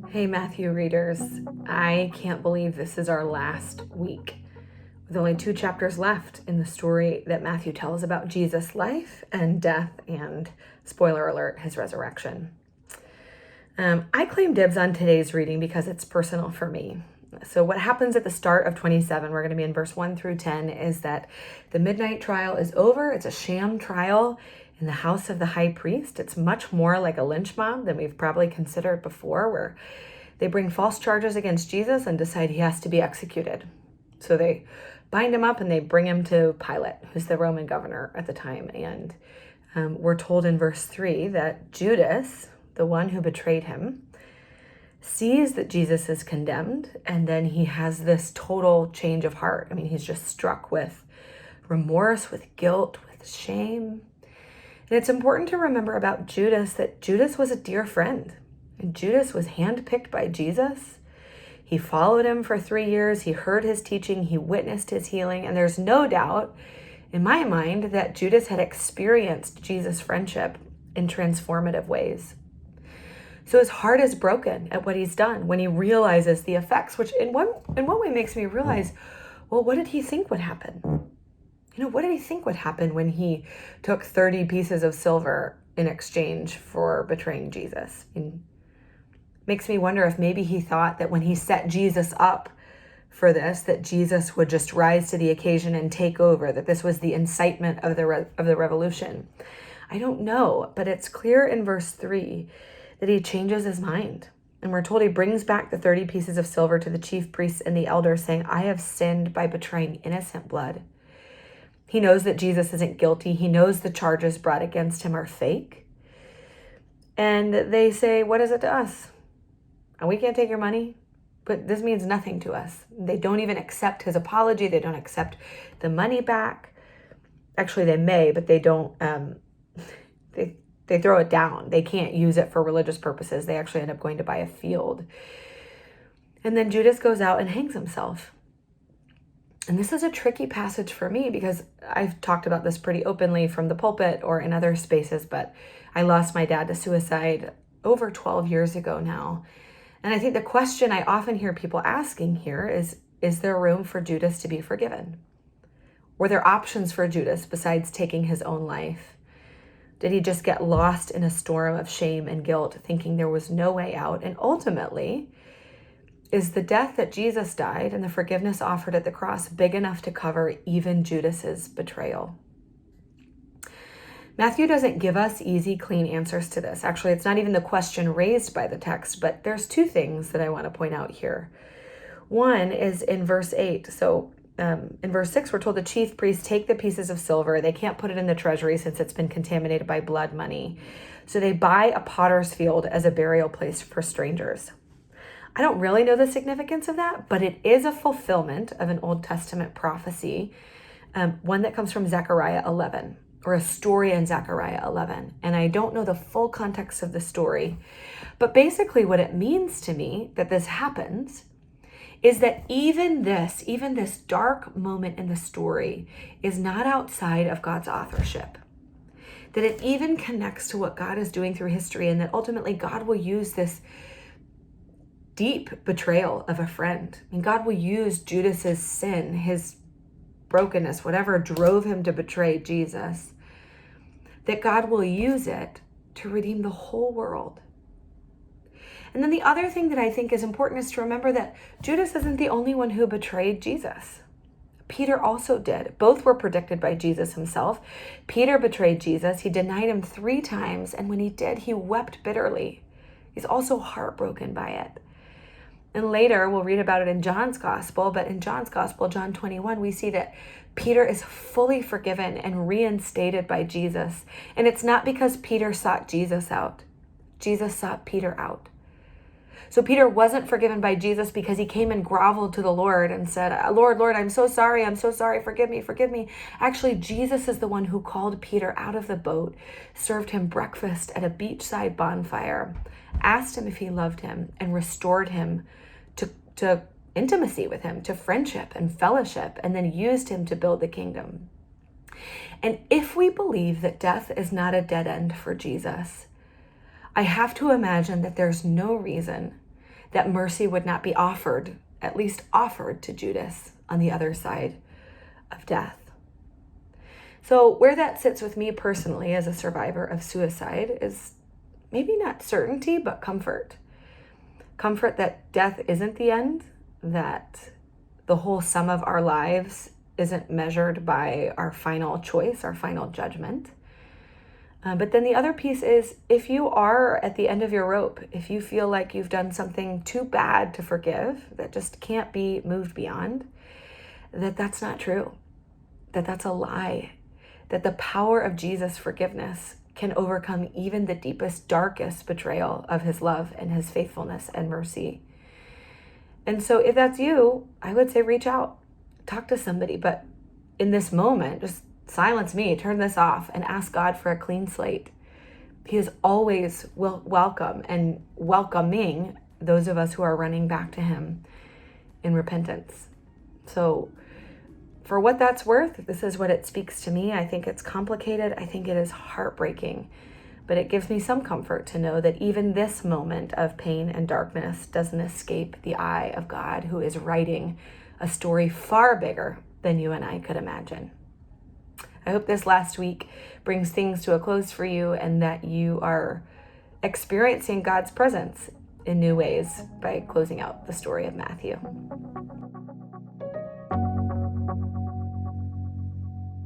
Hey, Matthew readers. I can't believe this is our last week, with only 2 chapters left in the story that Matthew tells about Jesus' life and death and, spoiler alert, his resurrection. I claim dibs on today's reading because it's personal for me. So what happens at the start of 27, we're going to be in verse 1 through 10, is that the midnight trial is over. It's a sham trial in the house of the high priest. It's much more like a lynch mob than we've probably considered before, where they bring false charges against Jesus and decide he has to be executed. So they bind him up and they bring him to Pilate, who's the Roman governor at the time. And we're told in verse 3 that Judas, the one who betrayed him, sees that Jesus is condemned, and then he has this total change of heart. I mean, he's just struck with remorse, with guilt, with shame. And it's important to remember about Judas that Judas was a dear friend, and Judas was handpicked by Jesus. He followed him for 3 years. He heard his teaching. He witnessed his healing. And there's no doubt in my mind that Judas had experienced Jesus' friendship in transformative ways. So his heart is broken at what he's done when he realizes the effects, which in one way makes me realize, well, what did he think would happen? What did he think would happen when he took 30 pieces of silver in exchange for betraying Jesus? And makes me wonder if maybe he thought that when he set Jesus up for this, that Jesus would just rise to the occasion and take over, that this was the incitement of the revolution. I don't know, but it's clear in verse 3 that he changes his mind. And we're told he brings back the 30 pieces of silver to the chief priests and the elders, saying, I have sinned by betraying innocent blood. He knows that Jesus isn't guilty. He knows the charges brought against him are fake. And they say, what is it to us? And we can't take your money, but this means nothing to us. They don't even accept his apology. They don't accept the money back. Actually, they may, but they don't. They throw it down. They can't use it for religious purposes. They actually end up going to buy a field. And then Judas goes out and hangs himself. And this is a tricky passage for me because I've talked about this pretty openly from the pulpit or in other spaces, but I lost my dad to suicide over 12 years ago now. And I think the question I often hear people asking here is there room for Judas to be forgiven? Were there options for Judas besides taking his own life? Did he just get lost in a storm of shame and guilt, thinking there was no way out? And ultimately, is the death that Jesus died and the forgiveness offered at the cross big enough to cover even Judas's betrayal? Matthew doesn't give us easy, clean answers to this. Actually, it's not even the question raised by the text, but there's 2 things that I want to point out here. One is in verse 8. So in verse 6, we're told the chief priests take the pieces of silver. They can't put it in the treasury since it's been contaminated by blood money. So they buy a potter's field as a burial place for strangers. I don't really know the significance of that, but it is a fulfillment of an Old Testament prophecy, one that comes from Zechariah 11, or a story in Zechariah 11. And I don't know the full context of the story, but basically what it means to me that this happens is that even this dark moment in the story is not outside of God's authorship. That it even connects to what God is doing through history, and that ultimately God will use this deep betrayal of a friend. And God will use Judas's sin, his brokenness, whatever drove him to betray Jesus, that God will use it to redeem the whole world. And then the other thing that I think is important is to remember that Judas isn't the only one who betrayed Jesus. Peter also did. Both were predicted by Jesus himself. Peter betrayed Jesus. He denied him 3 times, and when he did, he wept bitterly. He's also heartbroken by it. And later, we'll read about it in John's gospel, but in John's gospel, John 21, we see that Peter is fully forgiven and reinstated by Jesus. And it's not because Peter sought Jesus out. Jesus sought Peter out. So Peter wasn't forgiven by Jesus because he came and groveled to the Lord and said, Lord, I'm so sorry, forgive me. Actually, Jesus is the one who called Peter out of the boat, served him breakfast at a beachside bonfire, asked him if he loved him, and restored him to intimacy with him, to friendship and fellowship, and then used him to build the kingdom. And if we believe that death is not a dead end for Jesus, I have to imagine that there's no reason that mercy would not be offered, at least offered to Judas on the other side of death. So where that sits with me personally as a survivor of suicide is maybe not certainty, but comfort. Comfort that death isn't the end, that the whole sum of our lives isn't measured by our final choice, our final judgment. But then the other piece is, if you are at the end of your rope, if you feel like you've done something too bad to forgive, that just can't be moved beyond, that's not true, that's a lie, that the power of Jesus' forgiveness can overcome even the deepest, darkest betrayal of his love and his faithfulness and mercy. And so if that's you, I would say reach out, talk to somebody, but in this moment, just silence me, turn this off, and ask God for a clean slate. He is always welcome and welcoming those of us who are running back to him in repentance. So for what that's worth, this is what it speaks to me. I think it's complicated. I think it is heartbreaking, but it gives me some comfort to know that even this moment of pain and darkness doesn't escape the eye of God, who is writing a story far bigger than you and I could imagine. I hope this last week brings things to a close for you and that you are experiencing God's presence in new ways by closing out the story of Matthew.